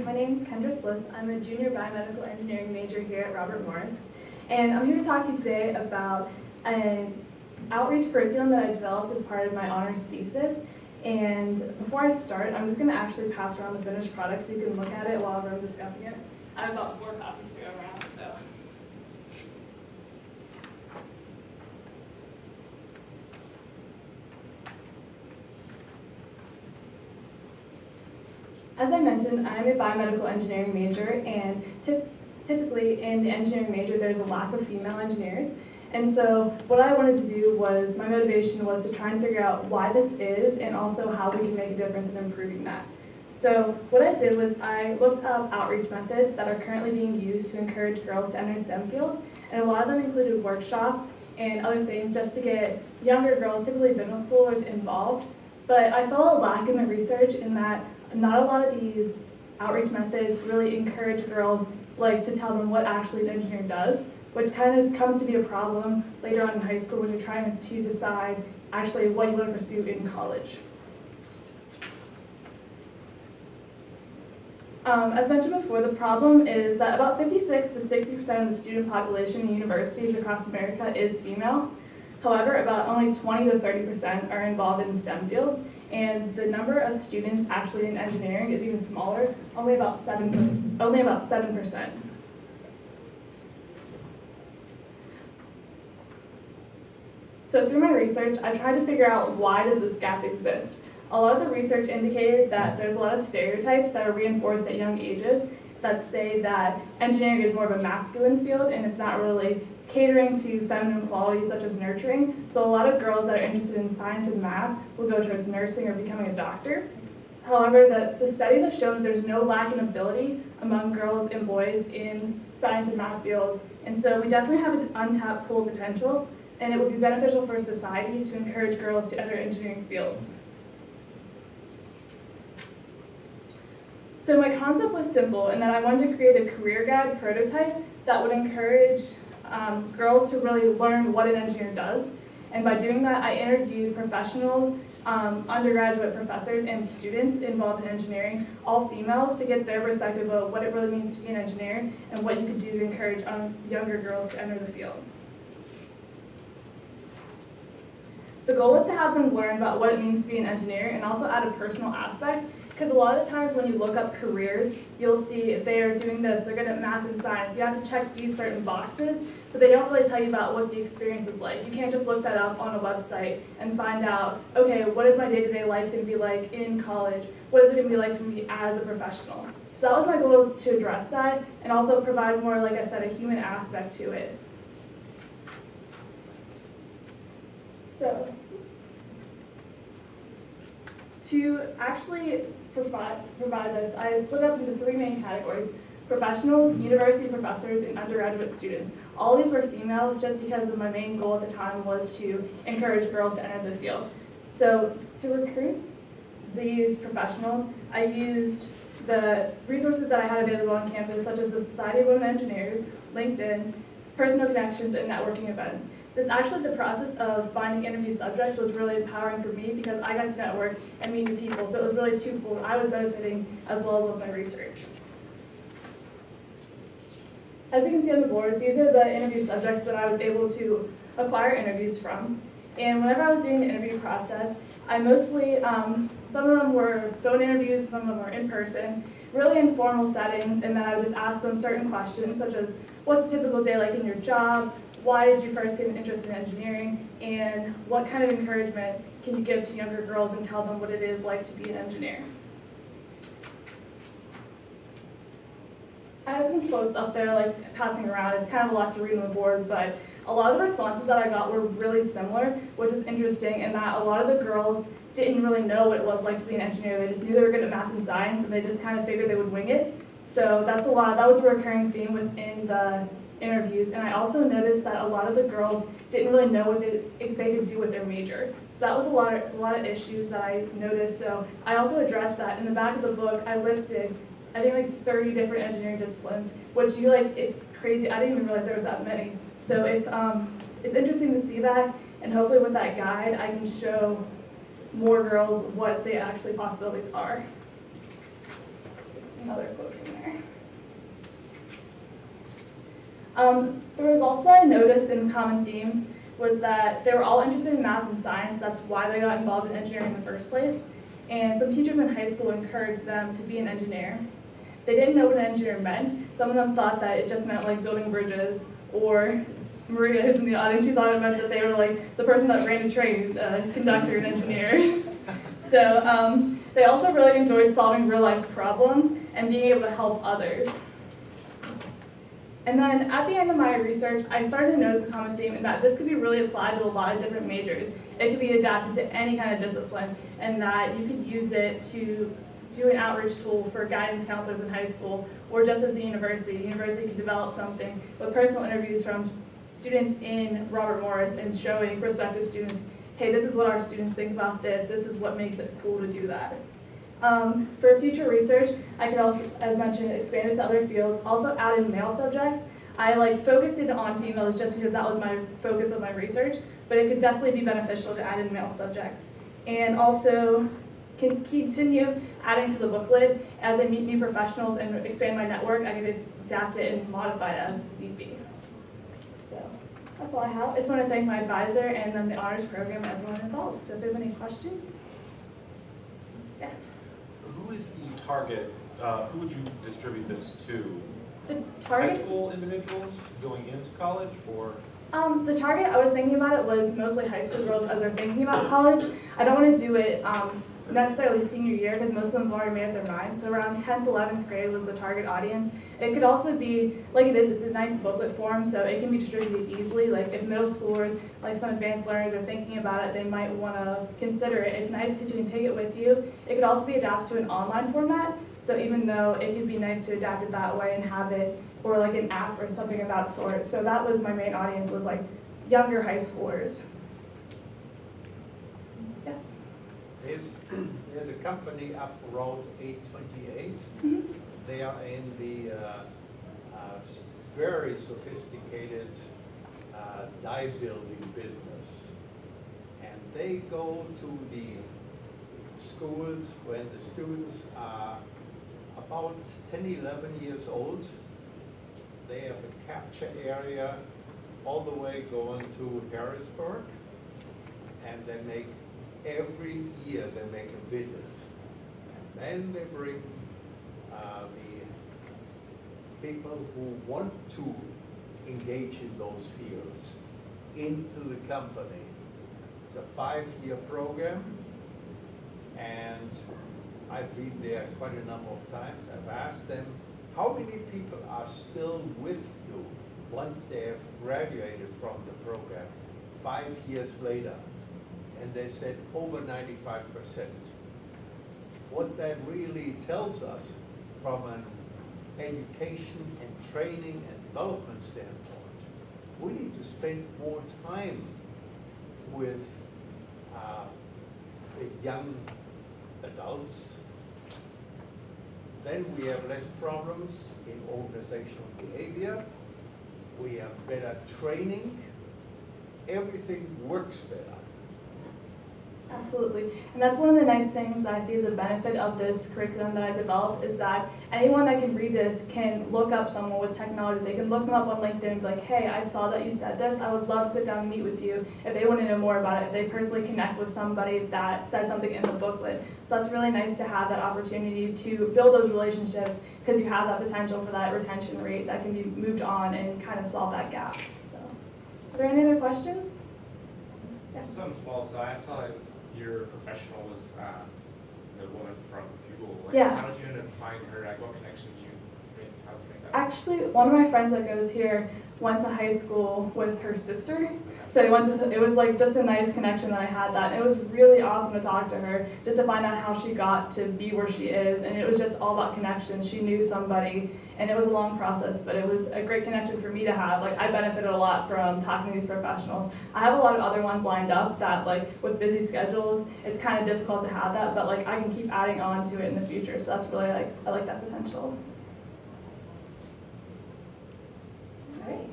my name is Kendra Slis. I'm a junior biomedical engineering major here at Robert Morris. And I'm here to talk to you today about an outreach curriculum that I developed as part of my honors thesis. And before I start, I'm just going to actually pass around the finished product so you can look at it while we're discussing it. I have about 4 copies to go around, so. As I mentioned, I'm a biomedical engineering major, and typically in the engineering major, there's a lack of female engineers. And so what I wanted to do was, my motivation was to try and figure out why this is and also how we can make a difference in improving that. So what I did was I looked up outreach methods that are currently being used to encourage girls to enter STEM fields, and a lot of them included workshops and other things just to get younger girls, typically middle schoolers, involved. But I saw a lack in the research in that not a lot of these outreach methods really encourage girls to tell them what actually an engineer does, which kind of comes to be a problem later on in high school when you're trying to decide actually what you want to pursue in college. As mentioned before, the problem is that about 56 to 60% of the student population in universities across America is female. However, about only 20 to 30% are involved in STEM fields, and the number of students actually in engineering is even smaller, only about 7%. So through my research, I tried to figure out why does this gap exist. A lot of the research indicated that there's a lot of stereotypes that are reinforced at young ages that say that engineering is more of a masculine field and it's not really catering to feminine qualities such as nurturing. So a lot of girls that are interested in science and math will go towards nursing or becoming a doctor. However, the studies have shown that there's no lack in ability among girls and boys in science and math fields. And so we definitely have an untapped pool of potential, and it would be beneficial for society to encourage girls to enter engineering fields. So my concept was simple in that I wanted to create a career guide prototype that would encourage girls to really learn what an engineer does. And by doing that, I interviewed professionals, undergraduate professors, and students involved in engineering, all females, to get their perspective of what it really means to be an engineer and what you could do to encourage younger girls to enter the field. The goal was to have them learn about what it means to be an engineer and also add a personal aspect, because a lot of the times when you look up careers, you'll see if they are doing this, they're good at math and science. You have to check these certain boxes, but they don't really tell you about what the experience is like. You can't just look that up on a website and find out, okay, what is my day-to-day life going to be like in college? What is it going to be like for me as a professional? So that was my goal, was to address that and also provide more, like I said, a human aspect to it. So, to actually provide this, I split up into 3 main categories: professionals, university professors, and undergraduate students. All these were females just because of my main goal at the time was to encourage girls to enter the field. So to recruit these professionals, I used the resources that I had available on campus, such as the Society of Women Engineers, LinkedIn, personal connections, and networking events. The process of finding interview subjects was really empowering for me because I got to network and meet new people, so it was really twofold. I was benefiting as well as with my research. As you can see on the board, these are the interview subjects that I was able to acquire interviews from. And whenever I was doing the interview process, I mostly, some of them were phone interviews, some of them were in person, really informal settings, and then I would just ask them certain questions such as, what's a typical day like in your job? Why did you first get an interest in engineering, and what kind of encouragement can you give to younger girls and tell them what it is like to be an engineer? I have some quotes up there passing around. It's kind of a lot to read on the board, but a lot of the responses that I got were really similar, which is interesting in that a lot of the girls didn't really know what it was like to be an engineer. They just knew they were good at math and science, and they just kind of figured they would wing it. So that was a recurring theme within the interviews, and I also noticed that a lot of the girls didn't really know if they could do with their major. So that was a lot of issues that I noticed. So I also addressed that. In the back of the book, I listed, I think 30 different engineering disciplines, which it's crazy. I didn't even realize there was that many. So it's interesting to see that, and hopefully with that guide, I can show more girls what the actually possibilities are. another quote from there. The results that I noticed in common themes was that they were all interested in math and science. That's why they got involved in engineering in the first place. And some teachers in high school encouraged them to be an engineer. They didn't know what an engineer meant. Some of them thought that it just meant like building bridges, or Maria, who's in the audience, she thought it meant that they were like the person that ran a train, conductor and engineer. So they also really enjoyed solving real life problems and being able to help others. And then at the end of my research, I started to notice a common theme in that this could be really applied to a lot of different majors. It could be adapted to any kind of discipline, and that you could use it to do an outreach tool for guidance counselors in high school, or just as the university. The university could develop something with personal interviews from students in Robert Morris and showing prospective students, hey, this is what our students think about this. This is what makes it cool to do that. For future research, I could also, as mentioned, expand it to other fields, also add in male subjects. I focused in on females just because that was my focus of my research, but it could definitely be beneficial to add in male subjects. And also can continue adding to the booklet as I meet new professionals and expand my network. I can adapt it and modify it as need be. So that's all I have. I just want to thank my advisor and then the honors program and everyone involved. So if there's any questions. Yeah. Who is the target? Who would you distribute this to? The target? High school individuals going into college, or? The target I was thinking about it was mostly high school girls as they're thinking about college. I don't want to do it necessarily senior year because most of them have already made up their minds. So around 10th, 11th grade was the target audience. It could also be, like it is, it's a nice booklet form, so it can be distributed easily. Like if middle schoolers, like some advanced learners are thinking about it, they might want to consider it. It's nice because you can take it with you. It could also be adapted to an online format. So even though it could be nice to adapt it that way and have it, or like an app or something of that sort. So that was my main audience, was like younger high schoolers. Yes? There's a company up Road 828. Mm-hmm. They are in the very sophisticated die building business. And they go to the schools when the students are about 10, 11 years old. They have a capture area all the way going to Harrisburg, and they make, every year they make a visit. And then they bring the people who want to engage in those fields into the company. It's a 5-year program, and I've been there quite a number of times. I've asked them, how many people are still with you once they have graduated from the program 5 years later? And they said over 95%. What that really tells us from an education and training and development standpoint, we need to spend more time with the young adults. Then we have less problems in organizational behavior. We have better training. Everything works better. Absolutely. And that's one of the nice things that I see as a benefit of this curriculum that I developed, is that anyone that can read this can look up someone with technology. They can look them up on LinkedIn and be like, hey, I saw that you said this. I would love to sit down and meet with you if they want to know more about it, if they personally connect with somebody that said something in the booklet. So that's really nice to have that opportunity to build those relationships, because you have that potential for that retention rate that can be moved on and kind of solve that gap. So, are there any other questions? Yeah. Some small, so I saw your professional was the woman from Google. Yeah. How did you end up finding her? What connection did you make? How did you make that? Actually, one of my friends that goes here went to high school with her sister. So it was like just a nice connection that I had that. It was really awesome to talk to her, just to find out how she got to be where she is. And it was just all about connections. She knew somebody, and it was a long process, but it was a great connection for me to have. Like, I benefited a lot from talking to these professionals. I have a lot of other ones lined up that, like, with busy schedules, it's kind of difficult to have that, but like I can keep adding on to it in the future. So that's really, I like that potential. All right.